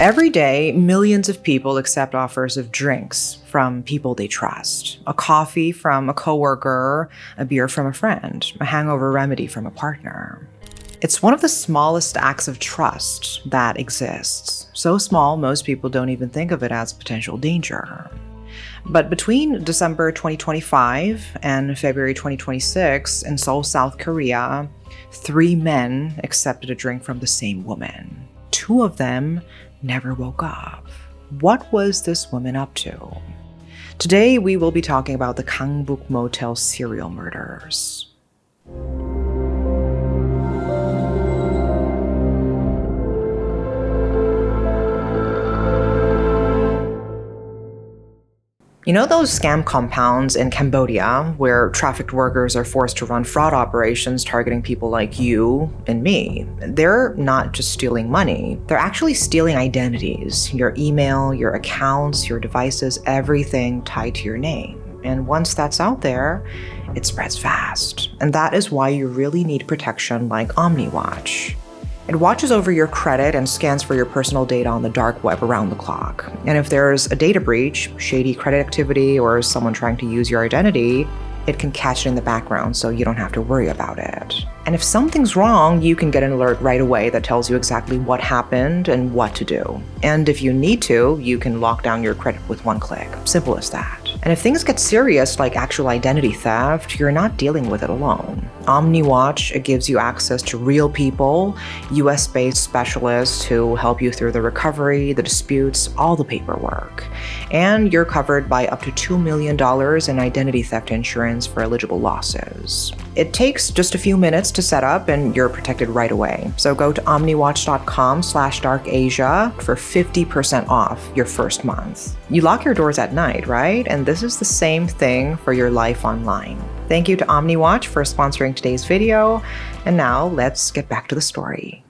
Every day, millions of people accept offers of drinks from people they trust. A coffee from a coworker, a beer from a friend, a hangover remedy from a partner. It's one of the smallest acts of trust that exists. So small, most people don't even think of it as potential danger. But between December 2025 and February 2026 in Seoul, South Korea, 3 men accepted a drink from the same woman. 2 of them never woke up. What was this woman up to? Today, we will be talking about the Gangbuk Motel serial murders. You know those scam compounds in Cambodia where trafficked workers are forced to run fraud operations targeting people like you and me? They're not just stealing money, they're actually stealing identities, your email, your accounts, your devices, everything tied to your name. And once that's out there, it spreads fast. And that is why you really need protection like OmniWatch. It watches over your credit and scans for your personal data on the dark web around the clock. And if there's a data breach, shady credit activity, or someone trying to use your identity, it can catch it in the background so you don't have to worry about it. And if something's wrong, you can get an alert right away that tells you exactly what happened and what to do. And if you need to, you can lock down your credit with one click. Simple as that. And if things get serious, like actual identity theft, you're not dealing with it alone. OmniWatch, it gives you access to real people, US-based specialists who help you through the recovery, the disputes, all the paperwork. And you're covered by up to $2 million in identity theft insurance for eligible losses. It takes just a few minutes to set up and you're protected right away. So go to omniwatch.com/darkasia for 50% off your first month. You lock your doors at night, right? And this is the same thing for your life online. Thank you to OmniWatch for sponsoring today's video. And now let's get back to the story.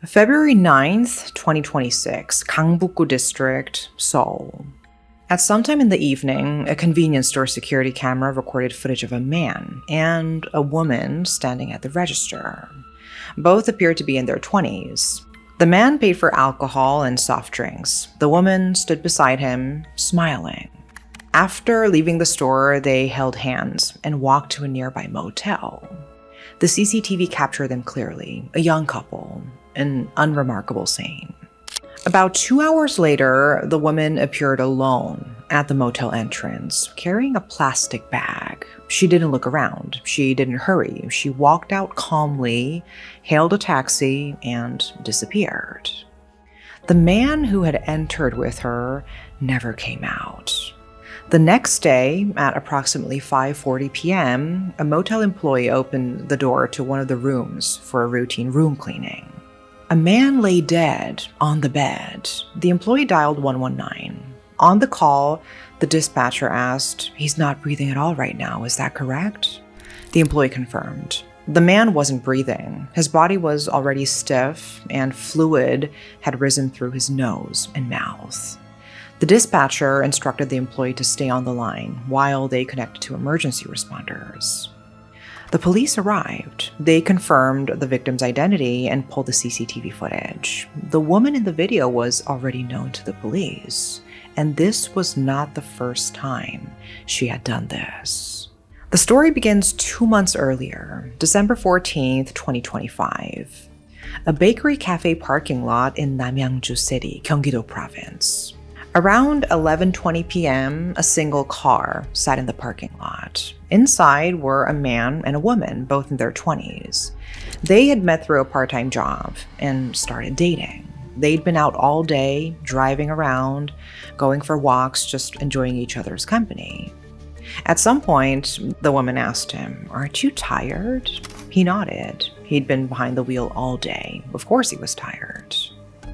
February 9th, 2026, Gangbuk District, Seoul. At some time in the evening, a convenience store security camera recorded footage of a man and a woman standing at the register. Both appeared to be in their 20s. The man paid for alcohol and soft drinks. The woman stood beside him, smiling. After leaving the store, they held hands and walked to a nearby motel. The CCTV captured them clearly, a young couple, an unremarkable scene. About 2 hours later, the woman appeared alone at the motel entrance, carrying a plastic bag. She didn't look around. She didn't hurry. She walked out calmly, hailed a taxi, and disappeared. The man who had entered with her never came out. The next day, at approximately 5:40 p.m., a motel employee opened the door to one of the rooms for a routine room cleaning. A man lay dead on the bed. The employee dialed 119. On the call, the dispatcher asked, "He's not breathing at all right now, is that correct?" The employee confirmed. The man wasn't breathing. His body was already stiff, and fluid had risen through his nose and mouth. The dispatcher instructed the employee to stay on the line while they connected to emergency responders. The police arrived. They confirmed the victim's identity and pulled the CCTV footage. The woman in the video was already known to the police, and this was not the first time she had done this. The story begins 2 months earlier, December 14th, 2025. A bakery cafe parking lot in Namyangju City, Gyeonggi-do Province. Around 11:20 p.m., a single car sat in the parking lot. Inside were a man and a woman, both in their 20s. They had met through a part-time job and started dating. They'd been out all day, driving around, going for walks, just enjoying each other's company. At some point, the woman asked him, "Aren't you tired?" He nodded. He'd been behind the wheel all day. Of course he was tired.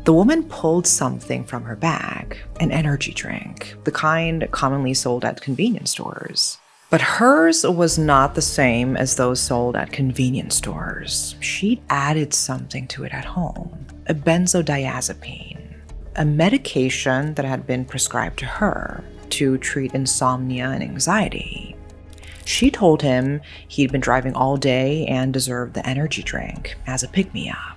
The woman pulled something from her bag, an energy drink, the kind commonly sold at convenience stores. But hers was not the same as those sold at convenience stores. She'd added something to it at home, a benzodiazepine, a medication that had been prescribed to her to treat insomnia and anxiety. She told him he'd been driving all day and deserved the energy drink as a pick-me-up.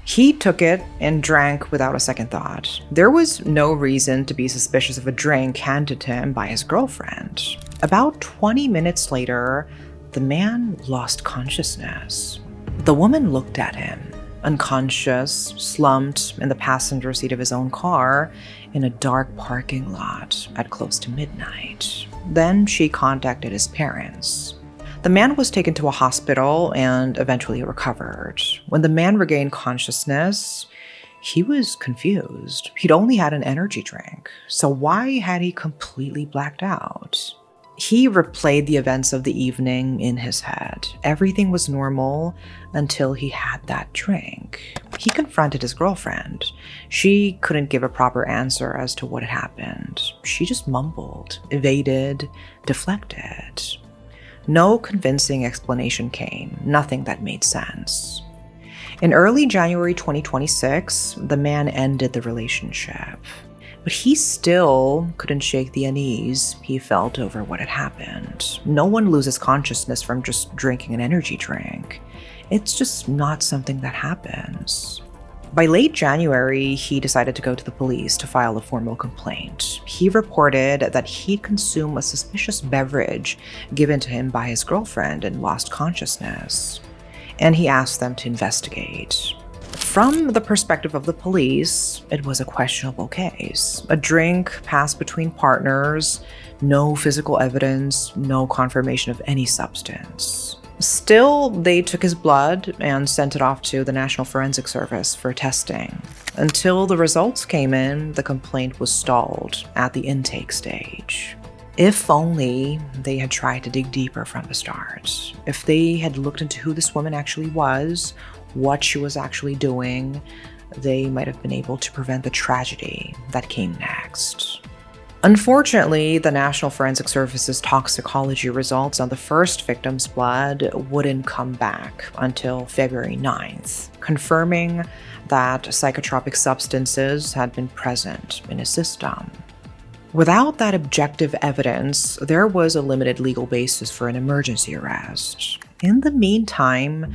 He took it and drank without a second thought. There was no reason to be suspicious of a drink handed to him by his girlfriend. About 20 minutes later, the man lost consciousness. The woman looked at him, unconscious, slumped in the passenger seat of his own car in a dark parking lot at close to midnight. Then she contacted his parents. The man was taken to a hospital and eventually recovered. When the man regained consciousness, he was confused. He'd only had an energy drink, so why had he completely blacked out? He replayed the events of the evening in his head. Everything was normal until he had that drink. He confronted his girlfriend. She couldn't give a proper answer as to what had happened. She just mumbled, evaded, deflected. No convincing explanation came, nothing that made sense. In early January 2026, the man ended the relationship. But he still couldn't shake the unease he felt over what had happened. No one loses consciousness from just drinking an energy drink. It's just not something that happens. By late January, he decided to go to the police to file a formal complaint. He reported that he'd consumed a suspicious beverage given to him by his girlfriend and lost consciousness. And he asked them to investigate. From the perspective of the police, it was a questionable case. A drink passed between partners, no physical evidence, no confirmation of any substance. Still, they took his blood and sent it off to the National Forensic Service for testing. Until the results came in, the complaint was stalled at the intake stage. If only they had tried to dig deeper from the start. If they had looked into who this woman actually was, what she was actually doing, they might have been able to prevent the tragedy that came next. Unfortunately, the National Forensic Service's toxicology results on the first victim's blood wouldn't come back until February 9th, confirming that psychotropic substances had been present in his system. Without that objective evidence, there was a limited legal basis for an emergency arrest. In the meantime,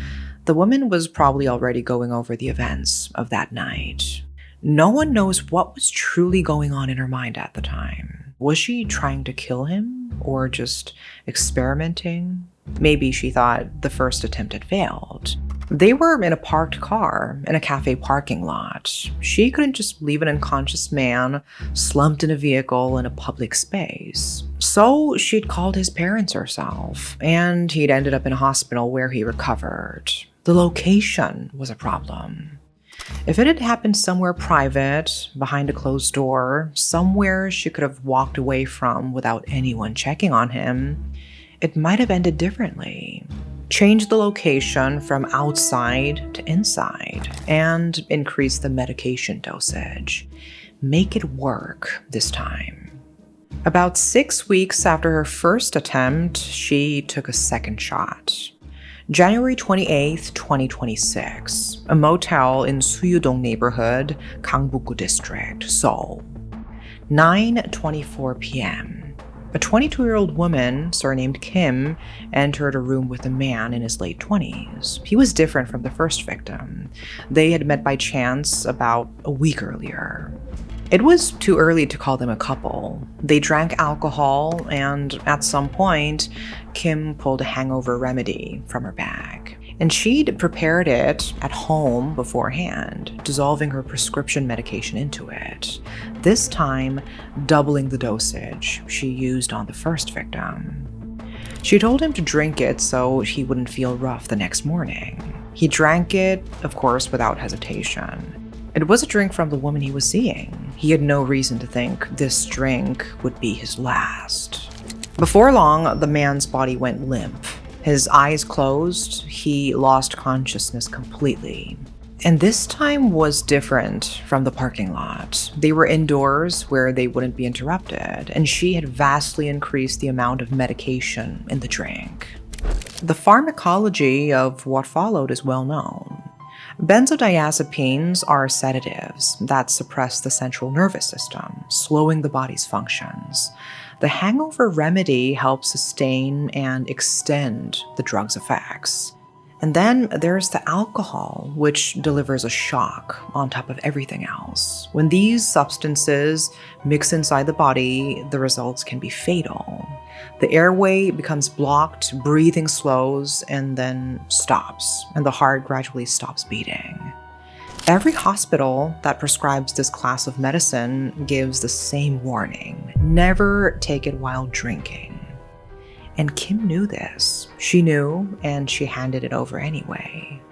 the woman was probably already going over the events of that night. No one knows what was truly going on in her mind at the time. Was she trying to kill him or just experimenting? Maybe she thought the first attempt had failed. They were in a parked car in a cafe parking lot. She couldn't just leave an unconscious man slumped in a vehicle in a public space. So she'd called his parents herself, and he'd ended up in a hospital where he recovered. The location was a problem. If it had happened somewhere private, behind a closed door, somewhere she could have walked away from without anyone checking on him, it might have ended differently. Change the location from outside to inside and increase the medication dosage. Make it work this time. About 6 weeks after her first attempt, she took a second shot. January 28, 2026, a motel in Suyudong neighborhood, Gangbuk district, Seoul. 9:24 p.m. A 22-year-old woman, surnamed Kim, entered a room with a man in his late 20s. He was different from the first victim. They had met by chance about a week earlier. It was too early to call them a couple. They drank alcohol, and at some point, Kim pulled a hangover remedy from her bag. And she'd prepared it at home beforehand, dissolving her prescription medication into it. This time, doubling the dosage she used on the first victim. She told him to drink it so he wouldn't feel rough the next morning. He drank it, of course, without hesitation. It was a drink from the woman he was seeing. He had no reason to think this drink would be his last. Before long, the man's body went limp. His eyes closed. He lost consciousness completely. And this time was different from the parking lot. They were indoors where they wouldn't be interrupted, and she had vastly increased the amount of medication in the drink. The pharmacology of what followed is well known. Benzodiazepines are sedatives that suppress the central nervous system, slowing the body's functions. The hangover remedy helps sustain and extend the drug's effects. And then there's the alcohol, which delivers a shock on top of everything else. When these substances mix inside the body, the results can be fatal. The airway becomes blocked, breathing slows, and then stops, and the heart gradually stops beating. Every hospital that prescribes this class of medicine gives the same warning: never take it while drinking. And Kim knew this. She knew, and she handed it over anyway.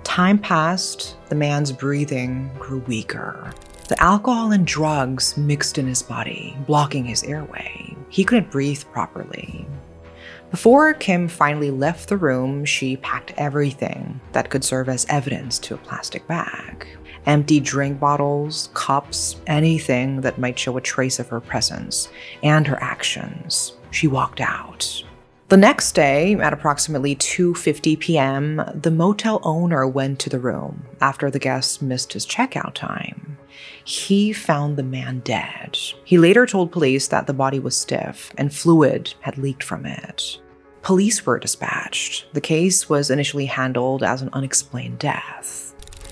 Time passed, the man's breathing grew weaker. The alcohol and drugs mixed in his body, blocking his airway. He couldn't breathe properly. Before Kim finally left the room, she packed everything that could serve as evidence to a plastic bag. Empty drink bottles, cups, anything that might show a trace of her presence and her actions. She walked out. The next day, at approximately 2:50 p.m., the motel owner went to the room after the guest missed his checkout time. He found the man dead. He later told police that the body was stiff and fluid had leaked from it. Police were dispatched. The case was initially handled as an unexplained death.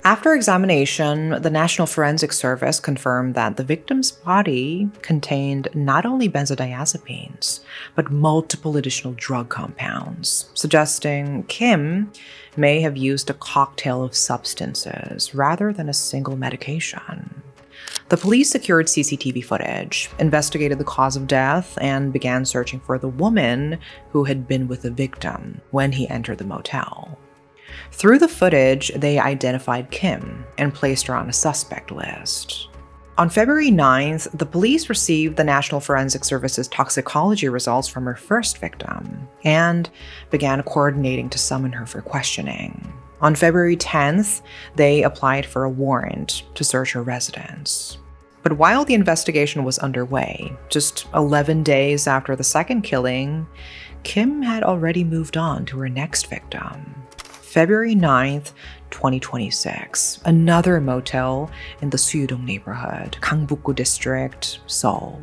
After examination, the National Forensic Service confirmed that the victim's body contained not only benzodiazepines, but multiple additional drug compounds, suggesting Kim may have used a cocktail of substances rather than a single medication. The police secured CCTV footage, investigated the cause of death, and began searching for the woman who had been with the victim when he entered the motel. Through the footage, they identified Kim and placed her on a suspect list. On February 9th, the police received the National Forensic Service's toxicology results from her first victim and began coordinating to summon her for questioning. On February 10th, they applied for a warrant to search her residence. But while the investigation was underway, just 11 days after the second killing, Kim had already moved on to her next victim. February 9th, 2026, another motel in the Suyudong neighborhood, Gangbuk district, Seoul.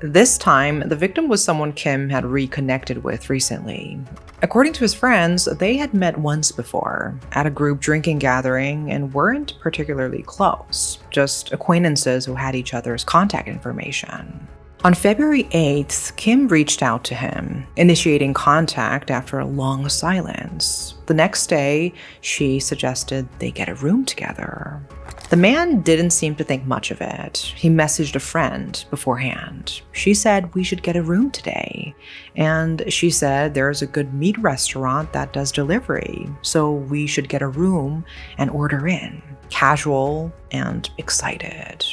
This time, the victim was someone Kim had reconnected with recently. According to his friends, they had met once before at a group drinking gathering and weren't particularly close, just acquaintances who had each other's contact information. On February 8th, Kim reached out to him, initiating contact after a long silence. The next day, she suggested they get a room together. The man didn't seem to think much of it. He messaged a friend beforehand. She said we should get a room today. And she said there's a good meat restaurant that does delivery, so we should get a room and order in. Casual and excited.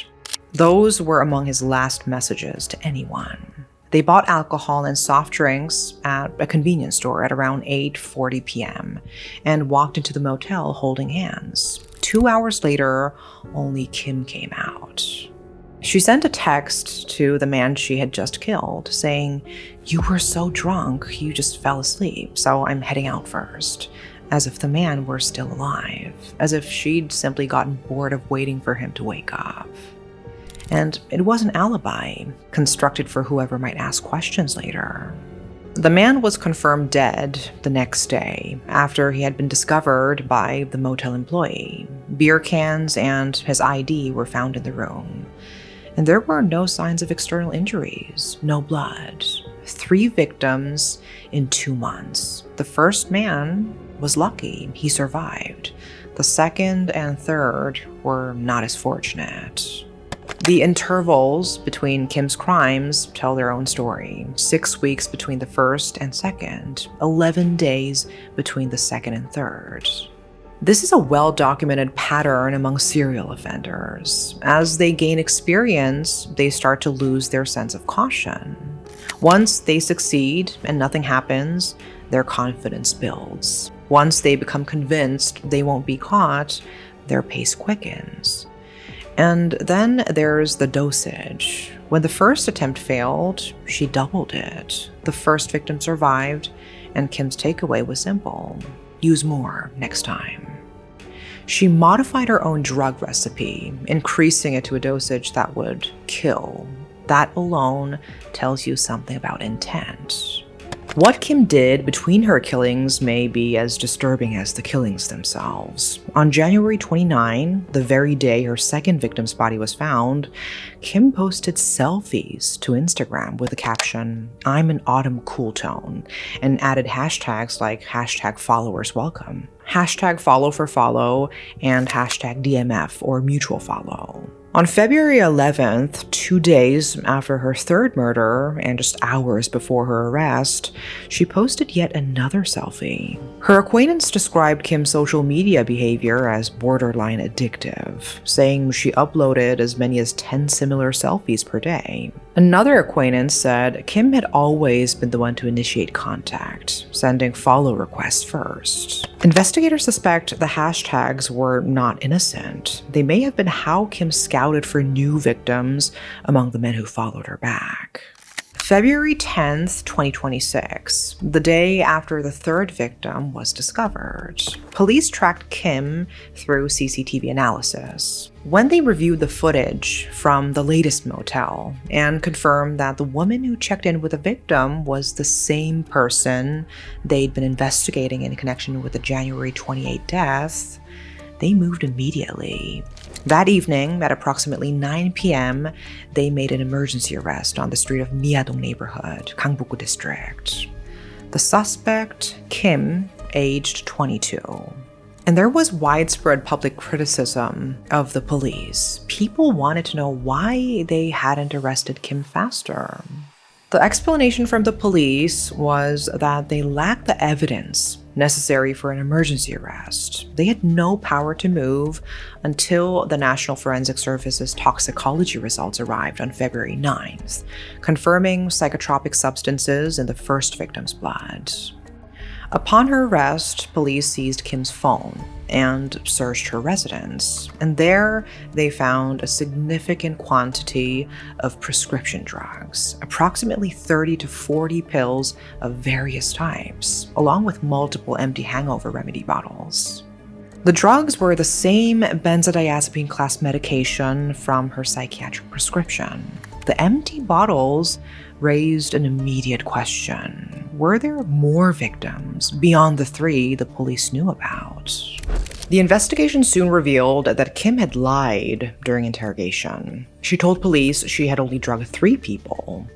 Those were among his last messages to anyone. They bought alcohol and soft drinks at a convenience store at around 8:40 p.m. and walked into the motel holding hands. 2 hours later, only Kim came out. She sent a text to the man she had just killed, saying, "You were so drunk, you just fell asleep, so I'm heading out first." As if the man were still alive, as if she'd simply gotten bored of waiting for him to wake up. And it was an alibi, constructed for whoever might ask questions later. The man was confirmed dead the next day, after he had been discovered by the motel employee. Beer cans and his ID were found in the room. And there were no signs of external injuries, no blood. 3 victims in 2 months. The first man was lucky, he survived. The second and third were not as fortunate. The intervals between Kim's crimes tell their own story. 6 weeks between the first and second, 11 days between the second and third. This is a well-documented pattern among serial offenders. As they gain experience, they start to lose their sense of caution. Once they succeed and nothing happens, their confidence builds. Once they become convinced they won't be caught, their pace quickens. And then there's the dosage. When the first attempt failed, she doubled it. The first victim survived, and Kim's takeaway was simple: use more next time. She modified her own drug recipe, increasing it to a dosage that would kill. That alone tells you something about intent. What Kim did between her killings may be as disturbing as the killings themselves. On January 29, the very day her second victim's body was found, Kim posted selfies to Instagram with the caption, "I'm an autumn cool tone," and added hashtags like hashtag followers welcome, hashtag follow for follow, and hashtag DMF or mutual follow. On February 11th, 2 days after her third murder and just hours before her arrest, she posted yet another selfie. Her acquaintance described Kim's social media behavior as borderline addictive, saying she uploaded as many as 10 similar selfies per day. Another acquaintance said Kim had always been the one to initiate contact, sending follow requests first. Investigators suspect the hashtags were not innocent. They may have been how Kim scouted for new victims among the men who followed her back. February 10th, 2026, the day after the third victim was discovered, police tracked Kim through CCTV analysis. When they reviewed the footage from the latest motel and confirmed that the woman who checked in with the victim was the same person they'd been investigating in connection with the January 28 death, they moved immediately. That evening, at approximately 9 p.m., they made an emergency arrest on the street of Miadong neighborhood, Gangbuk district. The suspect, Kim, aged 22. And there was widespread public criticism of the police. People wanted to know why they hadn't arrested Kim faster. The explanation from the police was that they lacked the evidence necessary for an emergency arrest. They had no power to move until the National Forensic Service's toxicology results arrived on February 9th, confirming psychotropic substances in the first victim's blood. Upon her arrest, police seized Kim's phone and searched her residence, and there they found a significant quantity of prescription drugs, approximately 30 to 40 pills of various types, along with multiple empty hangover remedy bottles. The drugs were the same benzodiazepine class medication from her psychiatric prescription. The empty bottles raised an immediate question. Were there more victims beyond the 3 the police knew about? The investigation soon revealed that Kim had lied during interrogation. She told police she had only drugged 3 people,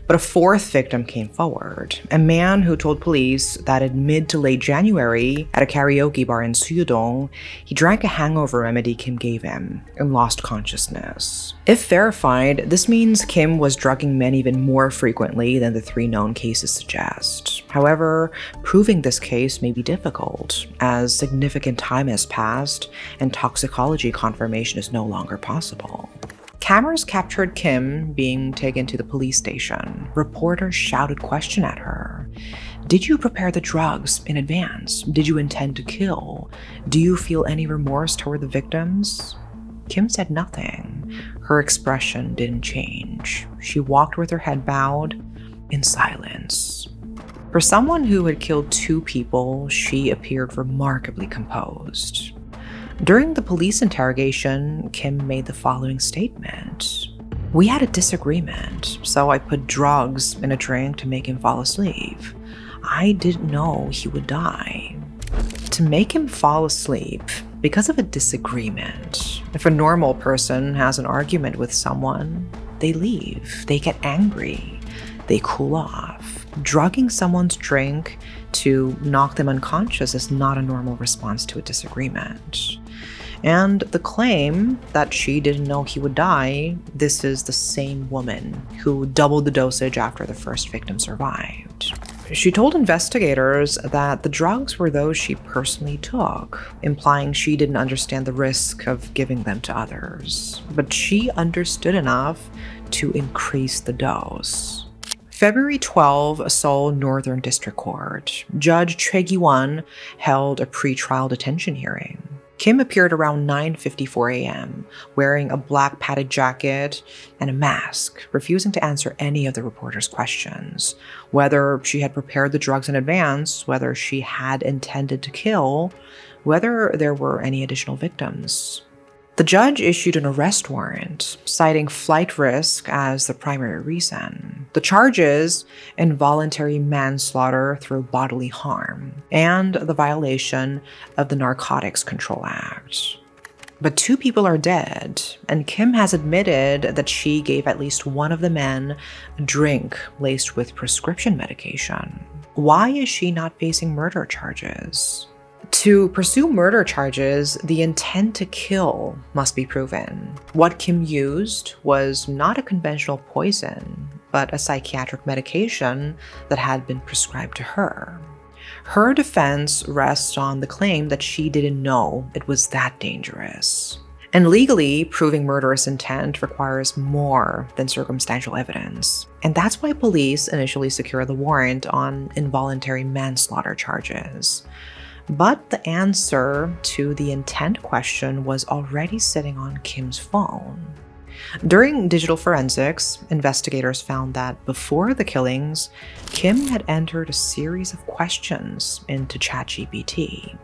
but a 4th victim came forward, a man who told police that in mid to late January, at a karaoke bar in Suyudong, he drank a hangover remedy Kim gave him and lost consciousness. If verified, this means Kim was drugging men even more frequently than the 3 known cases suggest. However, proving this case may be difficult, as significant time has passed and toxicology confirmation is no longer possible. Cameras captured Kim being taken to the police station. Reporters shouted questions at her. Did you prepare the drugs in advance? Did you intend to kill? Do you feel any remorse toward the victims? Kim said nothing. Her expression didn't change. She walked with her head bowed in silence. For someone who had killed 2 people, she appeared remarkably composed. During the police interrogation, Kim made the following statement. "We had a disagreement, so I put drugs in a drink to make him fall asleep. I didn't know he would die." To make him fall asleep because of a disagreement. If a normal person has an argument with someone, they leave, they get angry, they cool off. Drugging someone's drink to knock them unconscious is not a normal response to a disagreement. And the claim that she didn't know he would die, this is the same woman who doubled the dosage after the first victim survived. She told investigators that the drugs were those she personally took, implying she didn't understand the risk of giving them to others. But she understood enough to increase the dose. February 12, Seoul Northern District Court. Judge Choi Gi-won held a pre-trial detention hearing. Kim appeared around 9:54 a.m., wearing a black padded jacket and a mask, refusing to answer any of the reporters' questions, whether she had prepared the drugs in advance, whether she had intended to kill, whether there were any additional victims. The judge issued an arrest warrant, citing flight risk as the primary reason. The charges: involuntary manslaughter through bodily harm and the violation of the Narcotics Control Act. But 2 people are dead, and Kim has admitted that she gave at least one of the men a drink laced with prescription medication. Why is she not facing murder charges? To pursue murder charges, the intent to kill must be proven. What Kim used was not a conventional poison, but a psychiatric medication that had been prescribed to her. Her defense rests on the claim that she didn't know it was that dangerous. And legally, proving murderous intent requires more than circumstantial evidence. And that's why police initially secure the warrant on involuntary manslaughter charges. But the answer to the intent question was already sitting on Kim's phone. During digital forensics, investigators found that before the killings, Kim had entered a series of questions into ChatGPT.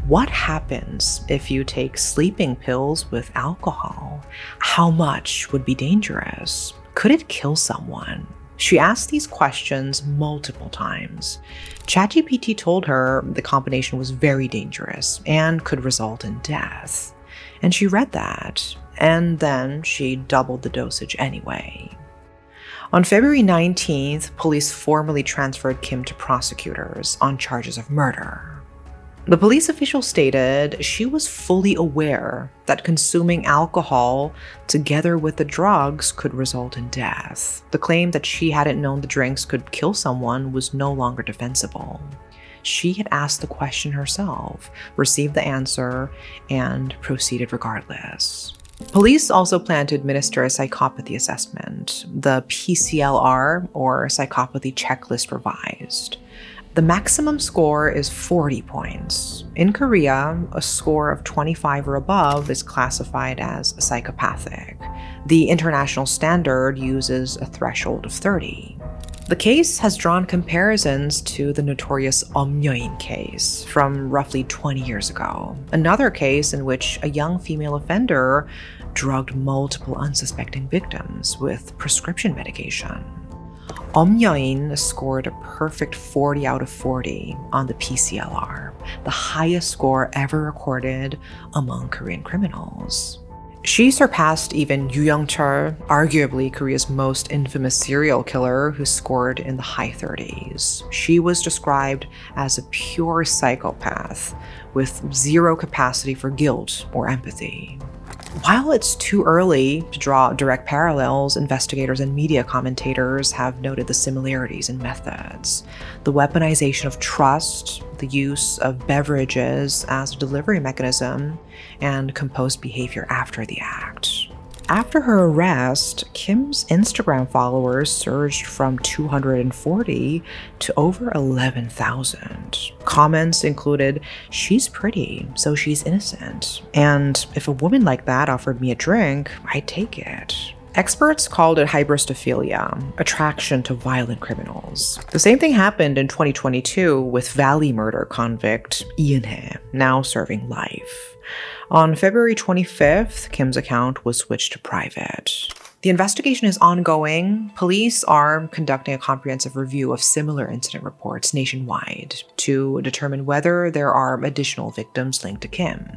What happens if you take sleeping pills with alcohol? How much would be dangerous? Could it kill someone? She asked these questions multiple times. ChatGPT told her the combination was very dangerous and could result in death. And she read that, and then she doubled the dosage anyway. On February 19th, police formally transferred Kim to prosecutors on charges of murder. The police official stated she was fully aware that consuming alcohol together with the drugs could result in death. The claim that she hadn't known the drinks could kill someone was no longer defensible. She had asked the question herself, received the answer, and proceeded regardless. Police also plan to administer a psychopathy assessment, the PCLR, or Psychopathy Checklist Revised. The maximum score is 40 points. In Korea, a score of 25 or above is classified as psychopathic. The international standard uses a threshold of 30. The case has drawn comparisons to the notorious Omyoin case from roughly 20 years ago, another case in which a young female offender drugged multiple unsuspecting victims with prescription medication. Omyoin scored a perfect 40 out of 40 on the PCLR, the highest score ever recorded among Korean criminals. She surpassed even Yoo Young-chul, arguably Korea's most infamous serial killer, who scored in the high 30s. She was described as a pure psychopath with zero capacity for guilt or empathy. While it's too early to draw direct parallels, investigators and media commentators have noted the similarities in methods. The weaponization of trust, the use of beverages as a delivery mechanism, and composed behavior after the act. After her arrest, Kim's Instagram followers surged from 240 to over 11,000. Comments included, "She's pretty, so she's innocent," and "If a woman like that offered me a drink, I'd take it." Experts called it hybristophilia, attraction to violent criminals. The same thing happened in 2022 with Valley murder convict Lee Eun-hye, now serving life. On February 25th, Kim's account was switched to private. The investigation is ongoing. Police are conducting a comprehensive review of similar incident reports nationwide to determine whether there are additional victims linked to Kim.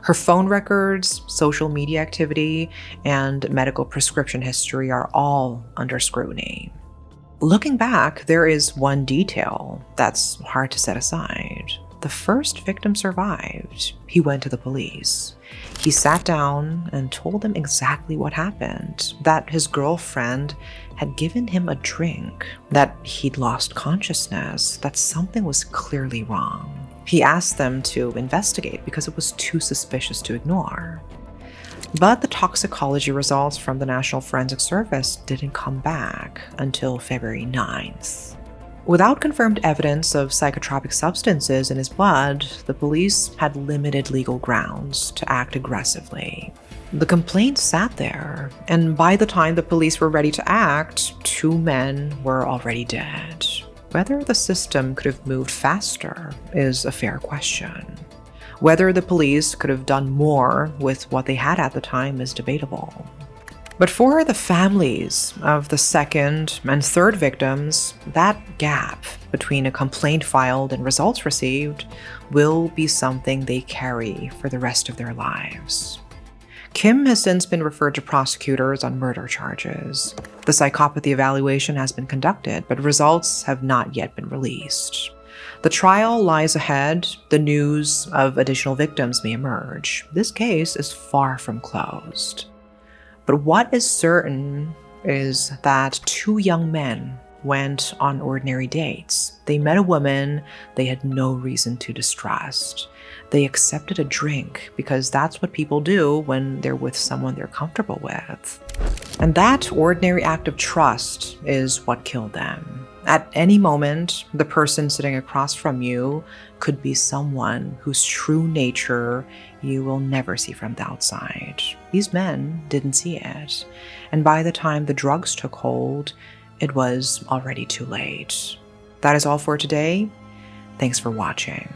Her phone records, social media activity, and medical prescription history are all under scrutiny. Looking back, there is one detail that's hard to set aside. The first victim survived. He went to the police. He sat down and told them exactly what happened, that his girlfriend had given him a drink, that he'd lost consciousness, that something was clearly wrong. He asked them to investigate because it was too suspicious to ignore. But the toxicology results from the National Forensic Service didn't come back until February 9th. Without confirmed evidence of psychotropic substances in his blood, the police had limited legal grounds to act aggressively. The complaint sat there, and by the time the police were ready to act, 2 men were already dead. Whether the system could have moved faster is a fair question. Whether the police could have done more with what they had at the time is debatable. But for the families of the second and third victims, that gap between a complaint filed and results received will be something they carry for the rest of their lives. Kim has since been referred to prosecutors on murder charges. The psychopathy evaluation has been conducted, but results have not yet been released. The trial lies ahead. The news of additional victims may emerge. This case is far from closed. But what is certain is that two young men went on ordinary dates. They met a woman they had no reason to distrust. They accepted a drink because that's what people do when they're with someone they're comfortable with. And that ordinary act of trust is what killed them. At any moment, the person sitting across from you could be someone whose true nature you will never see from the outside. These men didn't see it. And by the time the drugs took hold, it was already too late. That is all for today. Thanks for watching.